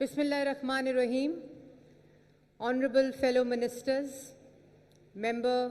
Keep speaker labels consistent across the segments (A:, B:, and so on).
A: Bismillahirrahmanirrahim. Honorable fellow ministers, member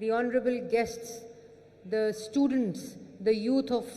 A: the honorable guests, the students, the youth of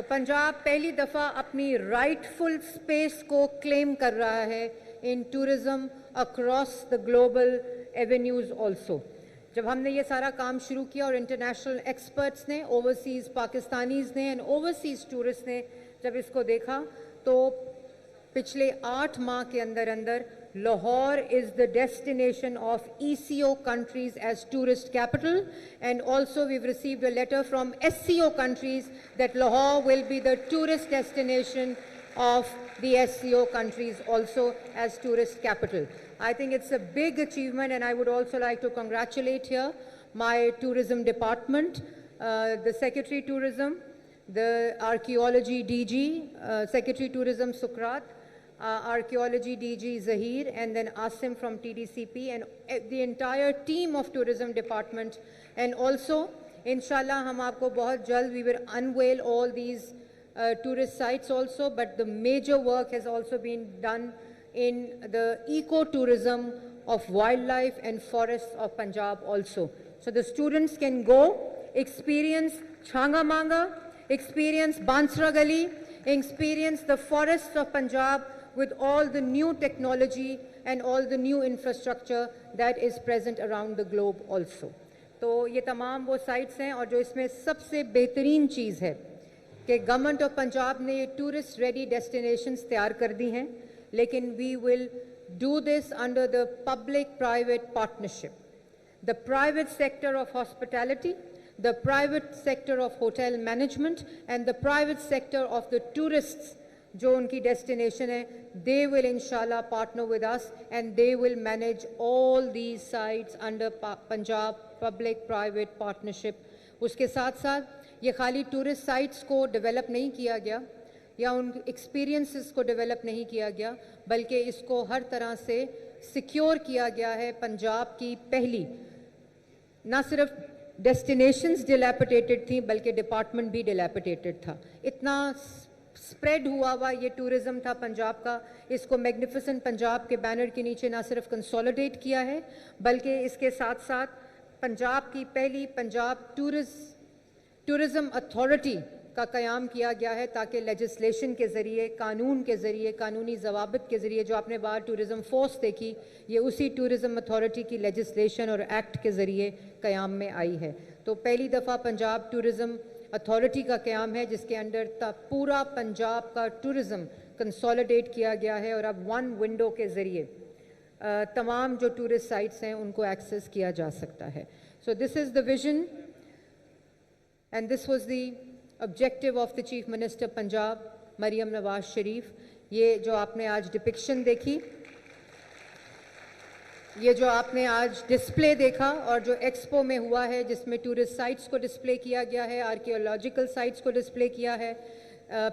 A: تو پنجاب پہلی دفعہ اپنی رائٹفل space کو کلیم کر رہا ہے in tourism across the global avenues also. جب ہم نے یہ سارا کام شروع کیا اور انٹرنیشنل ایکسپرٹس نے, اوورسیز پاکستانیز نے اینڈ اوورسیز ٹورسٹ نے جب اس کو دیکھا, تو پچھلے 8 ماہ کے اندر Lahore is the destination of ECO countries as tourist capital, and also we've received a letter from SCO countries that Lahore will be the tourist destination of the SCO countries also as tourist capital. I think it's a big achievement, and I would also like to congratulate here my tourism department, the Secretary Tourism, the Archaeology DG, Secretary Tourism Sukrat, Archaeology DG Zahir, and then Asim from TDCP, and the entire team of Tourism Department. And also, inshallah, hum aapko bahut jald, we will unveil all these tourist sites also, but the major work has also been done in the ecotourism of wildlife and forests of Punjab also. So the students can go, experience Chhanga Manga, experience Bansra Gali, experience the forests of Punjab with all the new technology and all the new infrastructure that is present around the globe also. تو یہ تمام وہ sites ہیں, اور جو اس میں سب سے بہترین چیز ہے کہ گورنمنٹ آف پنجاب نے یہ ٹورسٹ ریڈی ڈیسٹینیشنز تیار کر دی ہیں, لیکن we will do this under the public private partnership. The private sector of hospitality, the private sector of hotel management, and the private sector of the tourists جو ان کی destination ہے, they will inshallah partner with us and they will manage all these sites under Punjab public private partnership. اس کے ساتھ ساتھ یہ خالی tourist sites کو develop نہیں کیا گیا یا ان ایکسپیرینسز کو ڈیولپ نہیں کیا گیا, بلکہ اس کو ہر طرح سے سیکیور کیا گیا ہے. پنجاب کی پہلی نہ صرف ڈیسٹینیشنز ڈیلیپیٹیٹڈ تھیں بلکہ ڈپارٹمنٹ بھی ڈیلیپیٹیٹڈ تھا. اتنا اسپریڈ ہوا یہ ٹورزم تھا پنجاب کا. اس کو میگنیفیسنٹ پنجاب کے بینر کے نیچے نہ صرف کنسولیڈیٹ کیا ہے, بلکہ اس کے ساتھ ساتھ پنجاب کی پہلی پنجاب ٹورزم اتھارٹی کا قیام کیا گیا ہے, تاکہ لیجسلیشن کے ذریعے, قانون کے ذریعے, قانونی ضوابط کے ذریعے, جو آپ نے باہر ٹورزم فورس دیکھی, یہ اسی ٹورزم اتھارٹی کی لیجسلیشن اور ایکٹ کے ذریعے قیام میں آئی ہے. تو پہلی دفعہ پنجاب ٹورزم اتھارٹی کا قیام ہے, جس کے انڈر پورا پنجاب کا ٹورزم کنسولیڈیٹ کیا گیا ہے, اور اب ون ونڈو کے ذریعے تمام جو ٹورسٹ سائٹس ہیں ان کو ایکسیس کیا جا سکتا ہے. So this is the vision and this was the objective of the chief minister Punjab Maryam Nawaz Sharif. یہ جو آپ نے آج ڈپکشن دیکھی, یہ جو آپ نے آج ڈسپلے دیکھا, اور جو ایکسپو میں ہوا ہے جس میں ٹورسٹ سائٹس کو ڈسپلے کیا گیا ہے, آرکیولوجیکل سائٹس کو ڈسپلے کیا ہے,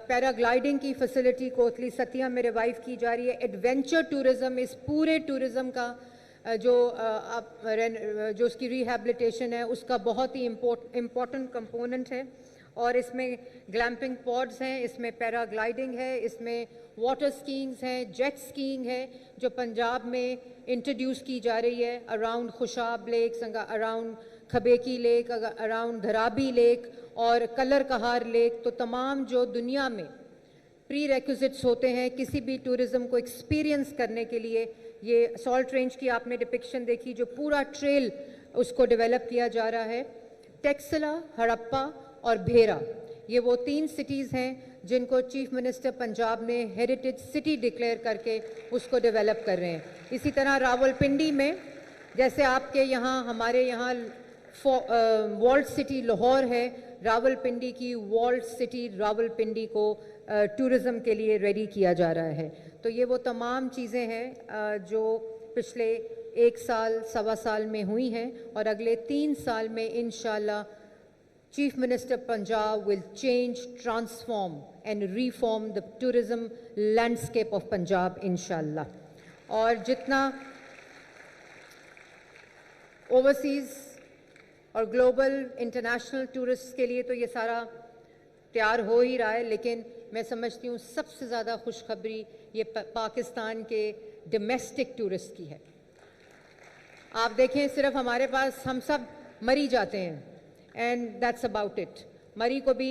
A: پیرا گلائڈنگ کی فیسلٹی کوتلی ستیا میں ریوائیو کی جا رہی ہے. ایڈونچر ٹورزم, اس پورے ٹورزم کا جو اس کی ریہیبلیٹیشن ہے اس کا بہت ہی امپورٹنٹ کمپوننٹ ہے. اور اس میں گلیمپنگ پوڈز ہیں, اس میں پیرا گلائڈنگ ہے, اس میں واٹر سکینگز ہیں, جیٹ سکینگ ہے, جو پنجاب میں انٹروڈیوس کی جا رہی ہے around Khushab lakes, around Khabeki lake, around Dhrabi lake اور کلر کہار لیک. تو تمام جو دنیا میں پری ریکوزٹس ہوتے ہیں کسی بھی ٹورزم کو ایکسپیرینس کرنے کے لیے, یہ سالٹ رینج کی آپ نے ڈپکشن دیکھی, جو پورا ٹریل اس کو ڈیولپ کیا جا رہا ہے. ٹیکسلا, ہڑپا اور بھیرا, یہ وہ 3 سٹیز ہیں جن کو چیف منسٹر پنجاب نے ہیریٹیج سٹی ڈکلیئر کر کے اس کو ڈیولپ کر رہے ہیں. اسی طرح راول پنڈی میں, جیسے آپ کے یہاں ہمارے یہاں والٹ سٹی لاہور ہے, راول پنڈی کی والٹ سٹی راول پنڈی کو ٹورزم کے لیے ریڈی کیا جا رہا ہے. تو یہ وہ تمام چیزیں ہیں جو پچھلے 1 سال سوا سال میں ہوئی ہیں, اور اگلے 3 سال میں انشاءاللہ Chief Minister Punjab will change, transform and reform the tourism landscape of Punjab inshallah. اور جتنا overseas اور global international tourists کے لیے تو یہ سارا تیار ہو ہی رہا ہے, لیکن میں سمجھتی ہوں سب سے زیادہ خوشخبری یہ پاکستان کے ڈومیسٹک ٹورسٹ کی ہے. آپ دیکھیں, صرف ہمارے پاس ہم سب مری جاتے ہیں, and that's about it. مری کو بھی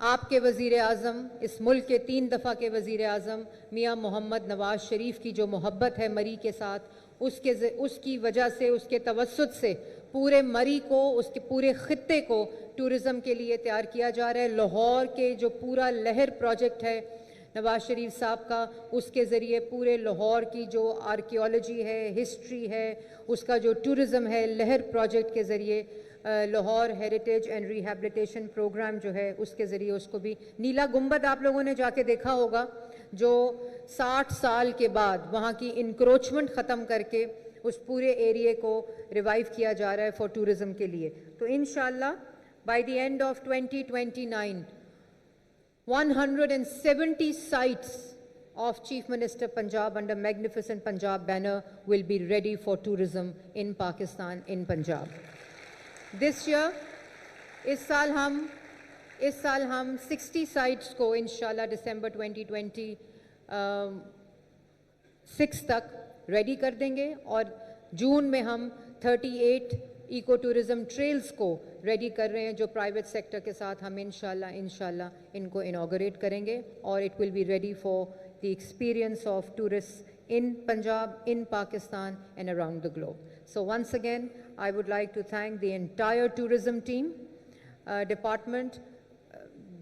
A: آپ کے وزیر اعظم، اس ملک کے 3 دفعہ کے وزیر اعظم میاں محمد نواز شریف کی جو محبت ہے مری کے ساتھ، اس کی وجہ سے، اس کے توسط سے پورے مری کو، اس کے پورے خطے کو ٹورزم کے لیے تیار کیا جا رہا ہے۔ لاہور کے جو پورا لہر پروجیکٹ ہے نواز شریف صاحب کا، اس کے ذریعے پورے لاہور کی جو آرکیالوجی ہے، ہسٹری ہے، اس کا جو ٹورزم ہے، لہر پروجیکٹ کے ذریعے Lahore heritage and rehabilitation programme جو ہے اس کے ذریعے اس کو بھی، نیلا گنبد آپ لوگوں نے جا کے دیکھا ہوگا، جو 60 سال کے بعد وہاں کی انکروچمنٹ ختم کر کے اس پورے ایریے کو ریوائیو کیا جا رہا ہے فار ٹورزم کے لیے۔ تو انشاءاللہ by the end of 2029 170 sites of Chief Minister Punjab under Magnificent Punjab banner will be ready for tourism in Pakistan, in Punjab. This year, اس سال ہم 60 sites کو انشاءاللہ دسمبر 2026 تک ریڈی کر دیں گے، اور جون میں ہم 38 ایکو ٹورزم ٹریلز کو ریڈی کر رہے ہیں، جو پرائیویٹ سیکٹر کے ساتھ ہم انشاءاللہ ان کو انوگریٹ کریں گے، اور it will be ready for the experience of tourist in Punjab, in Pakistan and around the globe. So once again, I would like to thank the entire tourism team, department,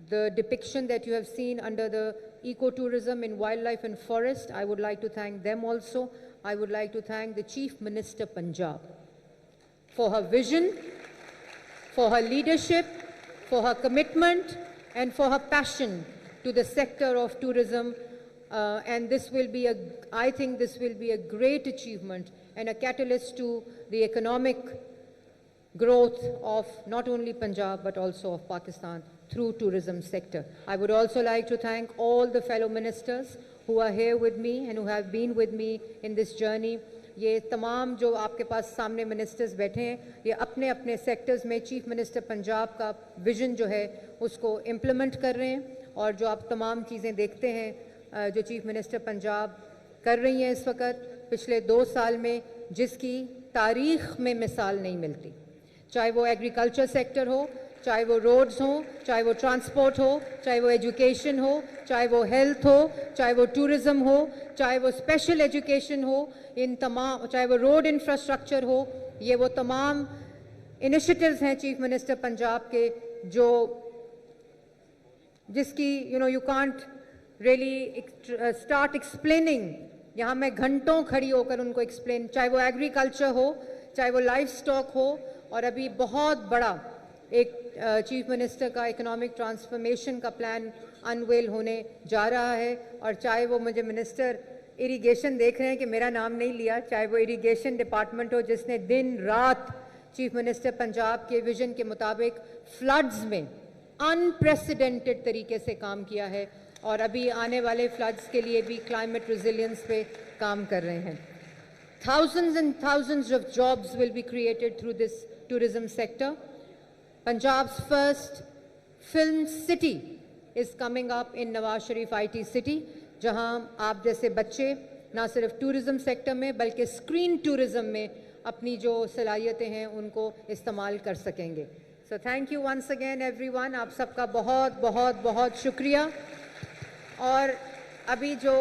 A: the depiction that you have seen under the ecotourism in wildlife and forest. I would like to thank them also. I would like to thank the Chief Minister Punjab for her vision, for her leadership, for her commitment and for her passion to the sector of tourism. And this will be I think this will be a great achievement and a catalyst to the economic growth of not only Punjab but also of Pakistan through tourism sector. I would also like to thank all the fellow ministers who are here with me and who have been with me in this journey. یہ تمام جو آپ کے پاس سامنے ministers بیٹھے ہیں، یہ اپنے اپنے سیکٹرز میں چیف منسٹر پنجاب کا ویژن جو ہے اس کو امپلیمنٹ کر رہے ہیں، اور جو آپ تمام چیزیں دیکھتے ہیں جو چیف منسٹر پنجاب کر رہی ہیں اس وقت پچھلے 2 سال میں، جس کی تاریخ میں مثال نہیں ملتی، چاہے وہ ایگریکلچر سیکٹر ہو، چاہے وہ روڈز ہوں، چاہے وہ ٹرانسپورٹ ہو، چاہے وہ ایجوکیشن ہو، چاہے وہ ہیلتھ ہو، چاہے وہ ٹورزم ہو، چاہے وہ اسپیشل ایجوکیشن ہو، ان تمام، چاہے وہ روڈ انفراسٹرکچر ہو، یہ وہ تمام انیشیٹیوز ہیں چیف منسٹر پنجاب کے، جو جس کی you can't really start explaining, یہاں میں گھنٹوں کھڑی ہو کر ان کو ایکسپلین، چاہے وہ ایگریکلچر ہو، چاہے وہ لائف سٹاک ہو، اور ابھی بہت بڑا ایک چیف منسٹر کا اکنامک ٹرانسفارمیشن کا پلان انویل ہونے جا رہا ہے، اور چاہے وہ مجھے منسٹر اریگیشن دیکھ رہے ہیں کہ میرا نام نہیں لیا، چاہے وہ اریگیشن ڈپارٹمنٹ ہو جس نے دن رات چیف منسٹر پنجاب کے ویژن کے مطابق فلڈز میں انپریسیڈنٹڈ طریقے سے کام کیا ہے، اور ابھی آنے والے فلڈز کے لیے بھی کلائمیٹ ریزیلینس پہ کام کر رہے ہیں۔ Thousands and thousands of jobs will be created through this tourism sector. Punjab's first film city is coming up in Nawaz Sharif IT City, جہاں آپ جیسے بچے نہ صرف ٹورزم سیکٹر میں بلکہ اسکرین ٹورزم میں اپنی جو صلاحیتیں ہیں ان کو استعمال کر سکیں گے۔ So thank you once again everyone، آپ سب کا بہت بہت بہت شکریہ۔ اور ابھی جو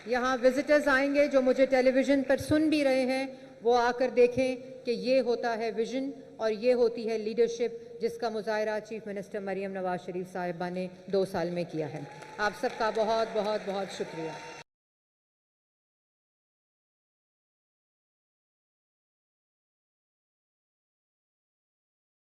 A: یہاں وزٹرز آئیں گے جو مجھے ٹیلی ویژن پر سن بھی رہے ہیں، وہ آ کر دیکھیں کہ یہ ہوتا ہے ویژن اور یہ ہوتی ہے لیڈرشپ جس کا مظاہرہ چیف منسٹر مریم نواز شریف صاحبہ نے 2 سال میں کیا ہے۔ آپ سب کا بہت بہت بہت شکریہ۔